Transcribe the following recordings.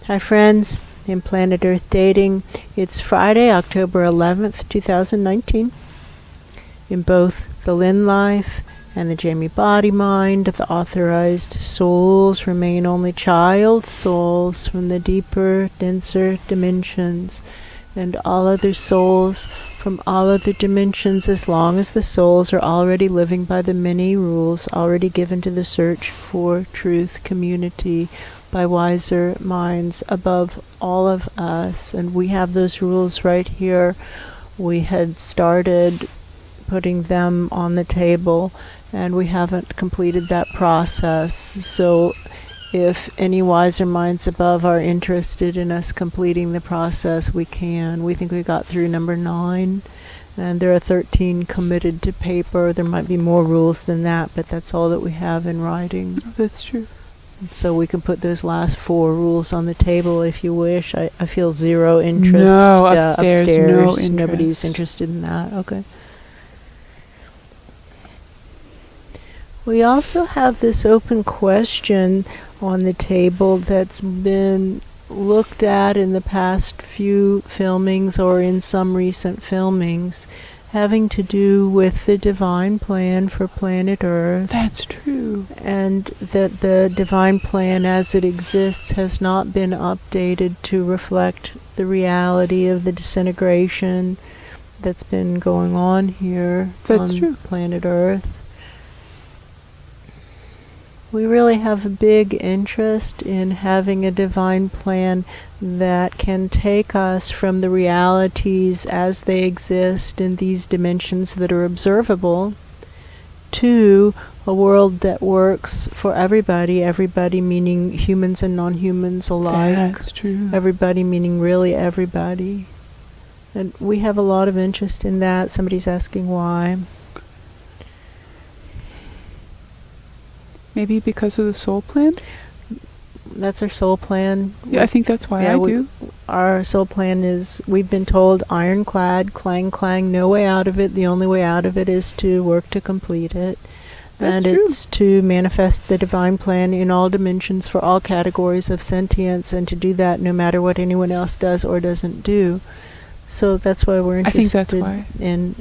Hi friends, in Planet Earth Dating. It's Friday, October 11th, 2019. In both the Lynn life and the Jamie body mind, the authorized souls remain only child souls from the deeper, denser dimensions, and all other souls from all other dimensions, as long as the souls are already living by the many rules already given to the search for truth community by wiser minds above all of us. And we have those rules right here. We had started putting them on the table, and we haven't completed that process. So if any wiser minds above are interested in us completing the process, we can. We think we got through number 9, and there are 13 committed to paper. There might be more rules than that, but that's all that we have in writing. Oh, that's true. So we can put those last 4 rules on the table if you wish. I feel zero interest. No, upstairs, no interest. Nobody's interested in that. Okay. We also have this open question on the table that's been looked at in the past few filmings or in some recent filmings, having to do with the divine plan for planet Earth. That's true. And that the divine plan as it exists has not been updated to reflect the reality of the disintegration that's been going on here on planet Earth. We really have a big interest in having a divine plan that can take us from the realities as they exist in these dimensions that are observable to a world that works for everybody, everybody meaning humans and non-humans alike. That's true. Everybody meaning really everybody. And we have a lot of interest in that. Somebody's asking why. Maybe because of the soul plan? That's our soul plan. Yeah, I think that's why I do. Our soul plan is, we've been told, ironclad, clang, clang, no way out of it. The only way out of it is to work to complete it. That's and true. It's to manifest the divine plan in all dimensions for all categories of sentience, and to do that no matter what anyone else does or doesn't do. So that's why we're interested in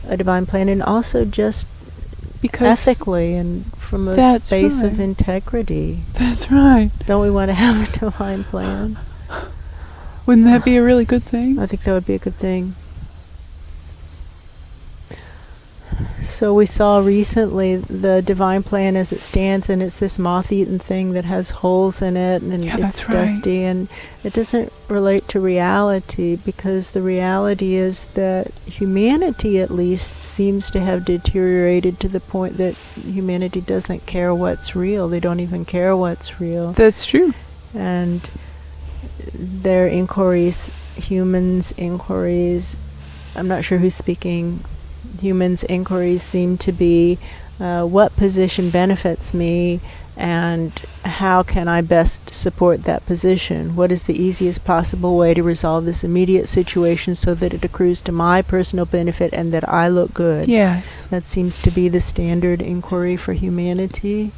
a divine plan, and also just because ethically and from a space of integrity. That's right. Don't we want to have a divine plan? Wouldn't that be a really good thing? I think that would be a good thing. So we saw recently the divine plan as it stands, and it's this moth-eaten thing that has holes in it, and it's dusty, and it doesn't relate to reality, because the reality is that humanity at least seems to have deteriorated to the point that humanity doesn't care what's real. They don't even care what's real. That's true. And their inquiries, humans' inquiries, I'm not sure who's speaking. Humans' inquiries seem to be what position benefits me, and how can I best support that position? What is the easiest possible way to resolve this immediate situation so that it accrues to my personal benefit and that I look good? Yes. That seems to be the standard inquiry for humanity,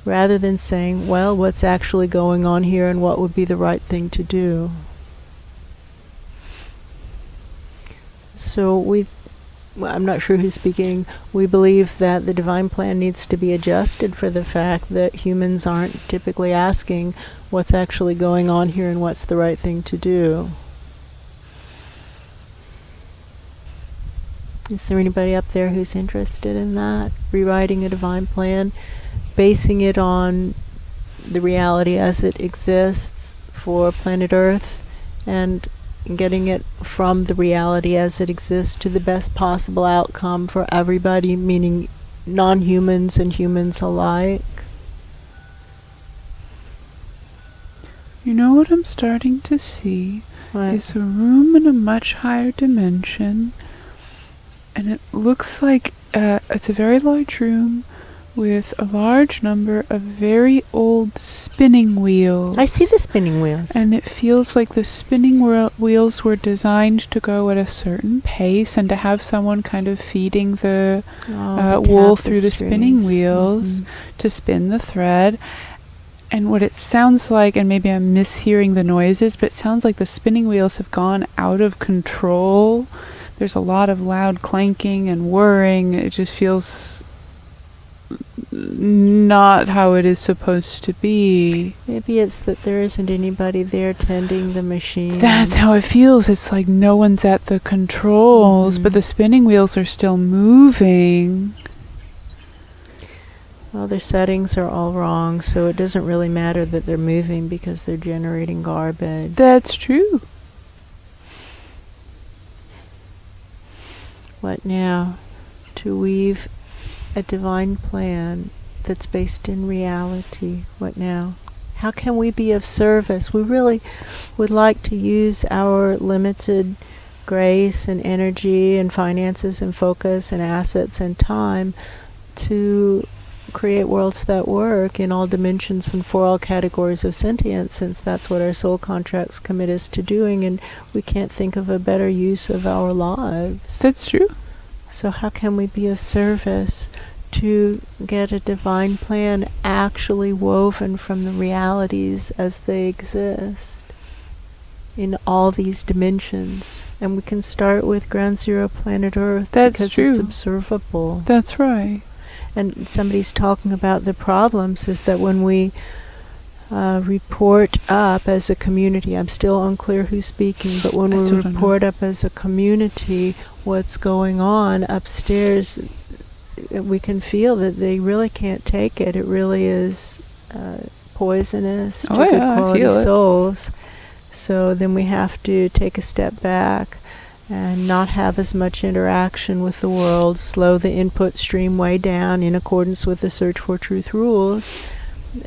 rather than saying, well, what's actually going on here and what would be the right thing to do? So I'm not sure who's speaking. We believe that the divine plan needs to be adjusted for the fact that humans aren't typically asking what's actually going on here and what's the right thing to do. Is there anybody up there who's interested in that? Rewriting a divine plan, basing it on the reality as it exists for planet Earth, and getting it from the reality as it exists to the best possible outcome for everybody, meaning non-humans and humans alike. You know what I'm starting to see? What? Is a room in a much higher dimension, and it looks like it's a very large room with a large number of very old spinning wheels. I see the spinning wheels. And it feels like the spinning wheels were designed to go at a certain pace, and to have someone kind of feeding the wool through the spinning wheels to spin the thread. And what it sounds like, and maybe I'm mishearing the noises, but it sounds like the spinning wheels have gone out of control. There's a lot of loud clanking and whirring. It just feels not how it is supposed to be. Maybe it's that there isn't anybody there tending the machine. That's how it feels. It's like no one's at the controls, but the spinning wheels are still moving. Well, their settings are all wrong, so it doesn't really matter that they're moving because they're generating garbage. That's true. What now? To weave a divine plan that's based in reality. What now? How can we be of service? We really would like to use our limited grace and energy and finances and focus and assets and time to create worlds that work in all dimensions and for all categories of sentience, since that's what our soul contracts commit us to doing, and we can't think of a better use of our lives. That's true. So how can we be of service to get a divine plan actually woven from the realities as they exist in all these dimensions? And we can start with ground zero planet Earth. That's because true. It's observable. That's right. And somebody's talking about the problems is that when we report up as a community, I'm still unclear who's speaking, but when we report up as a community what's going on upstairs, we can feel that they really can't take it. It really is poisonous to good quality souls. So then we have to take a step back and not have as much interaction with the world, slow the input stream way down in accordance with the Search for Truth rules,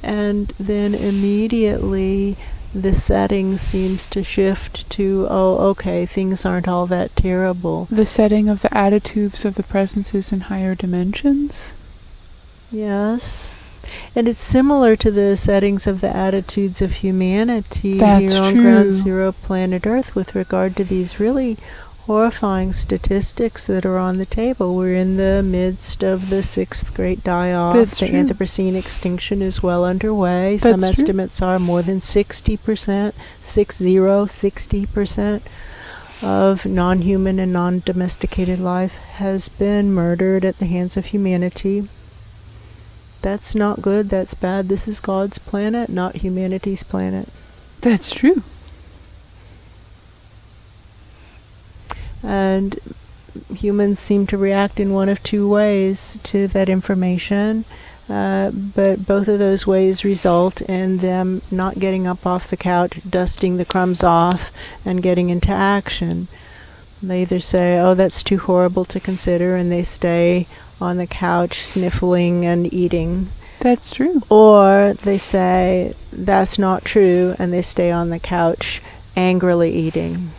and then immediately the setting seems to shift to, oh, okay, things aren't all that terrible. The setting of the attitudes of the presences in higher dimensions? Yes. And it's similar to the settings of the attitudes of humanity here on Ground Zero Planet Earth with regard to these really horrifying statistics that are on the table. We're in the midst of the 6th great die-off. The Anthropocene extinction is well underway. Some estimates are more than 60%, 60% of non-human and non-domesticated life has been murdered at the hands of humanity. That's not good, that's bad. This is God's planet, not humanity's planet. That's true. And humans seem to react in one of two ways to that information, but both of those ways result in them not getting up off the couch, dusting the crumbs off, and getting into action. They either say, oh, that's too horrible to consider, and they stay on the couch sniffling and eating. That's true. Or they say, that's not true, and they stay on the couch angrily eating.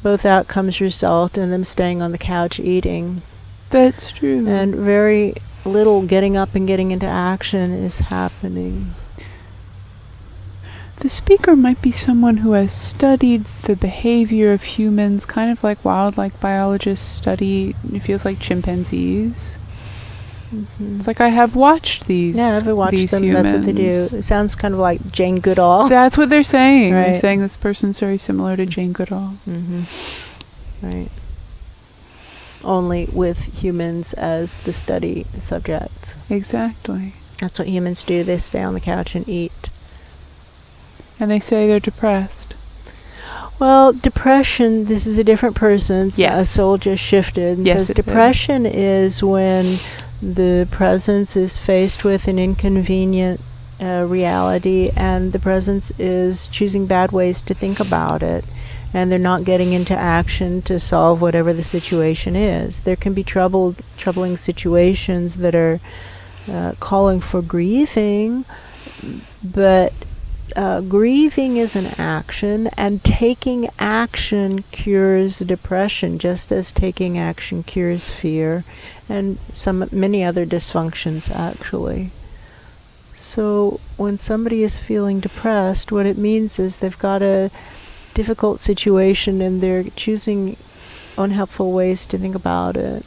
Both outcomes result in them staying on the couch eating. That's true. And very little getting up and getting into action is happening. The speaker might be someone who has studied the behavior of humans, kind of like wildlife biologists study, it feels like chimpanzees. Mm-hmm. It's like I have watched these. Yeah, I've watched them. Humans. That's what they do. It sounds kind of like Jane Goodall. That's what they're saying. Right. They're saying this person's very similar to Jane Goodall. Mm-hmm. Right. Only with humans as the study subjects. Exactly. That's what humans do. They stay on the couch and eat. And they say they're depressed. Well, depression, this is a different person's. Yes. A soul just shifted. And yes, says depression is when the presence is faced with an inconvenient reality, and the presence is choosing bad ways to think about it, and they're not getting into action to solve whatever the situation is. There can be troubling situations that are calling for grieving, but grieving is an action, and taking action cures depression, just as taking action cures fear and many other dysfunctions, actually. So when somebody is feeling depressed, what it means is they've got a difficult situation and they're choosing unhelpful ways to think about it.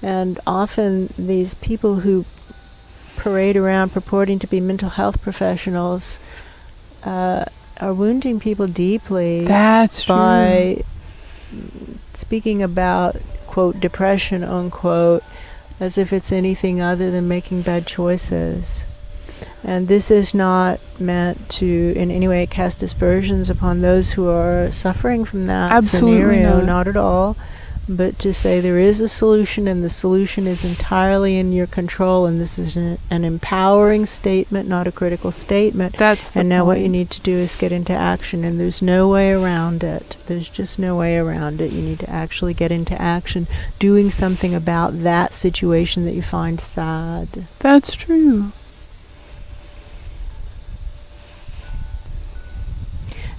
And often these people who parade around purporting to be mental health professionals are wounding people deeply. That's true. By speaking about, quote, depression, unquote, as if it's anything other than making bad choices. And this is not meant to in any way cast aspersions upon those who are suffering from that Absolutely scenario, not at all. But to say there is a solution, and the solution is entirely in your control, and this is an empowering statement, not a critical statement. That's the And now what point. you need to do is get into action, and there's no way around it. There's just no way around it. You need to actually get into action, doing something about that situation that you find sad. That's true.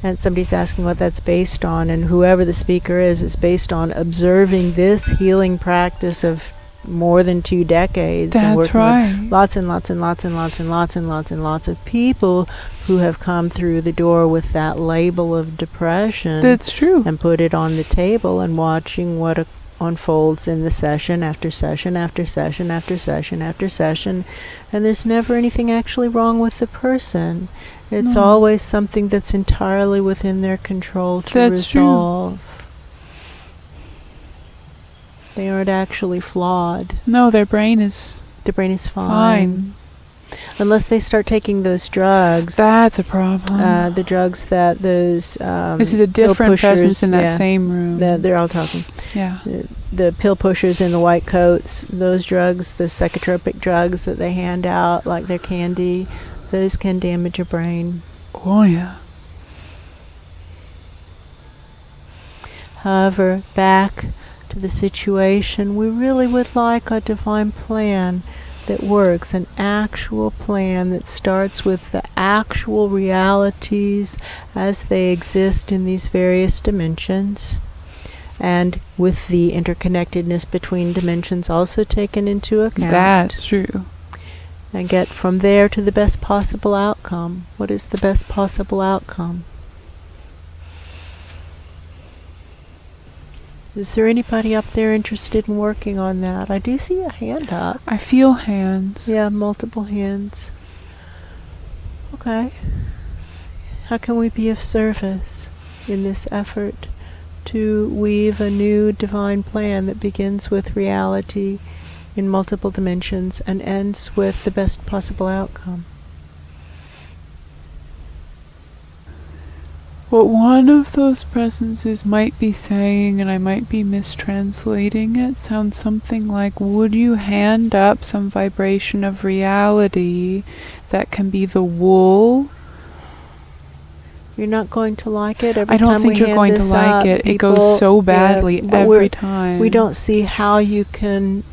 And somebody's asking what that's based on, and whoever the speaker is, it's based on observing this healing practice of more than 2 decades. And That's working right. with lots and lots and lots and lots and lots and lots and lots of people who have come through the door with that label of depression. That's true. And put it on the table, and watching what unfolds in the session after session after session after session after session. And there's never anything actually wrong with the person. It's No. always something that's entirely within their control to That's resolve. They aren't actually flawed. No, their brain is The brain is fine. Unless they start taking those drugs. That's a problem. The drugs that those This is a pill different presence pushers, in that yeah, same room. they're all talking. Yeah. The pill pushers in the white coats, those drugs, the psychotropic drugs that they hand out like they're candy, those can damage your brain. Oh, yeah. However, back to the situation, we really would like a divine plan that works, an actual plan that starts with the actual realities as they exist in these various dimensions, and with the interconnectedness between dimensions also taken into account. That's true. And get from there to the best possible outcome. What is the best possible outcome? Is there anybody up there interested in working on that? I do see a hand up. I feel hands. Yeah, multiple hands. Okay. How can we be of service in this effort to weave a new divine plan that begins with reality in multiple dimensions and ends with the best possible outcome? What one of those presences might be saying, and I might be mistranslating it, sounds something like, would you hand up some vibration of reality that can be the wool? You're not going to like it every I don't time think we you're hand going to this like up, it. It people- goes so badly but every time. We don't see how you can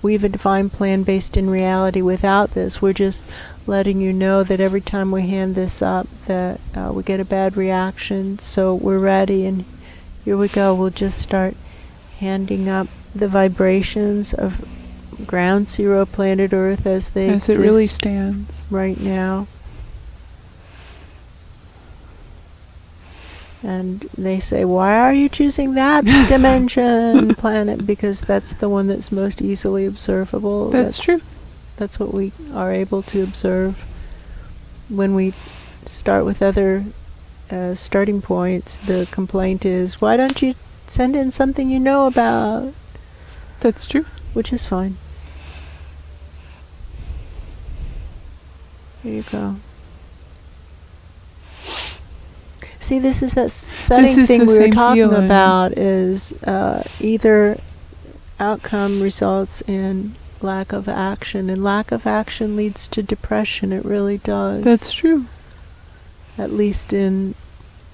weave a divine plan based in reality without this. We're just letting you know that every time we hand this up that we get a bad reaction, so we're ready, and here we go. We'll just start handing up the vibrations of ground zero planet Earth as they As exist it really stands. right now. And they say, why are you choosing that dimension planet? Because that's the one that's most easily observable. That's true. That's what we are able to observe. When we start with other starting points, the complaint is, why don't you send in something you know about? That's true. Which is fine. There you go. See, this is that setting is thing the we were same talking feeling. about, is either outcome results in lack of action, and lack of action leads to depression. It really does. That's true. At least in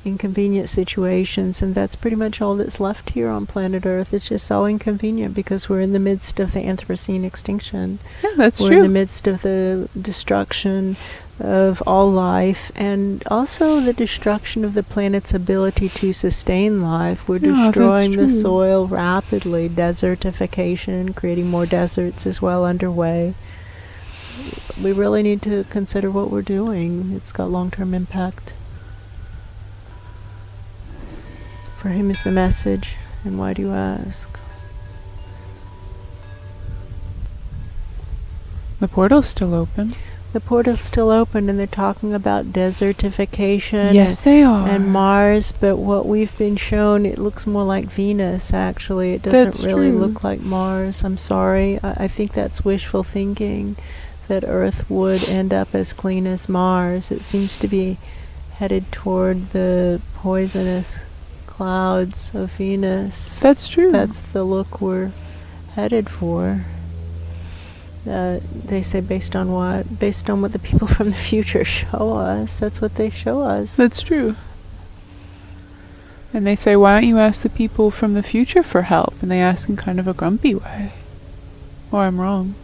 inconvenient situations, and that's pretty much all that's left here on planet Earth. It's just all inconvenient because we're in the midst of the Anthropocene extinction. Yeah, that's We're true. in the midst of the destruction of all life, and also the destruction of the planet's ability to sustain life. We're Yeah, that's destroying the true. soil rapidly. Desertification, creating more deserts is well underway. We really need to consider what we're doing. It's got long-term impact. For him is the message, and why do you ask? The portal's still open. The portal's still open, and they're talking about desertification. Yes, they are. And Mars, but what we've been shown, it looks more like Venus, actually. It doesn't That's really true. look like Mars. I'm sorry. I think that's wishful thinking, that Earth would end up as clean as Mars. It seems to be headed toward the poisonous clouds of Venus. That's true. That's the look we're headed for. They say based on what? Based on what the people from the future show us. That's what they show us. That's true. And they say, why don't you ask the people from the future for help? And they ask in kind of a grumpy way. Or I'm wrong.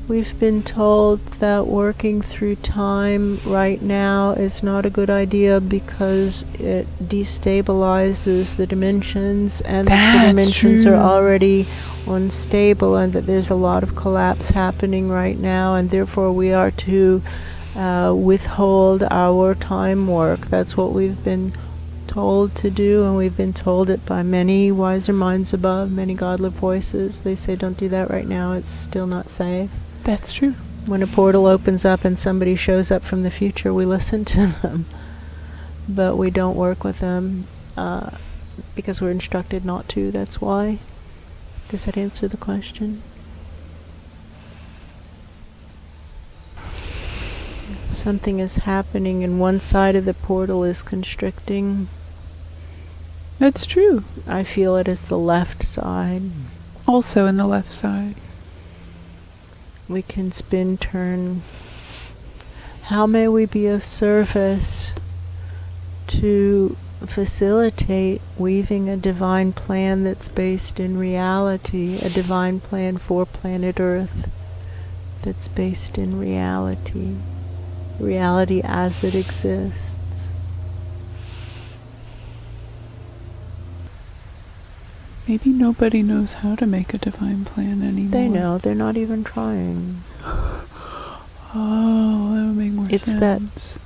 We've been told that working through time right now is not a good idea because it destabilizes the dimensions, and the dimensions are already unstable, and that there's a lot of collapse happening right now, and therefore we are to withhold our time work. That's what we've been told to do, and we've been told it by many wiser minds above, many godly voices. They say don't do that right now, it's still not safe. That's true. When a portal opens up and somebody shows up from the future, we listen to them, but we don't work with them because we're instructed not to. That's why. Does that answer the question? Something is happening and one side of the portal is constricting. That's true. I feel it as the left side. Also in the left side. We can spin, turn. How may we be of service to facilitate weaving a divine plan that's based in reality, a divine plan for planet Earth that's based in reality, reality as it exists. Maybe nobody knows how to make a divine plan anymore. They know, they're not even trying. Oh, that would make more It's sense.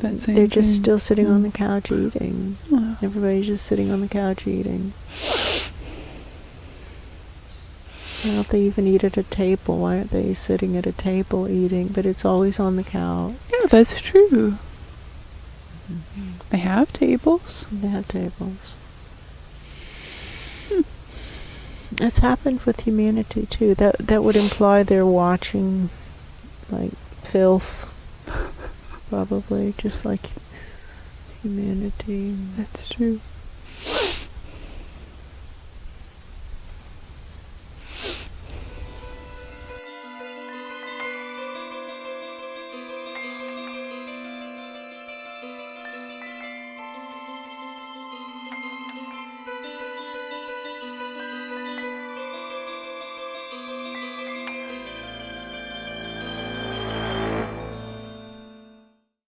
that same they're just thing. still sitting on the couch eating. Oh. Everybody's just sitting on the couch eating. Why don't they even eat at a table? Why aren't they sitting at a table eating? But it's always on the couch. Yeah, that's true. They have tables. They have tables. It's happened with humanity too. That would imply they're watching like filth. Probably just like humanity. That's true.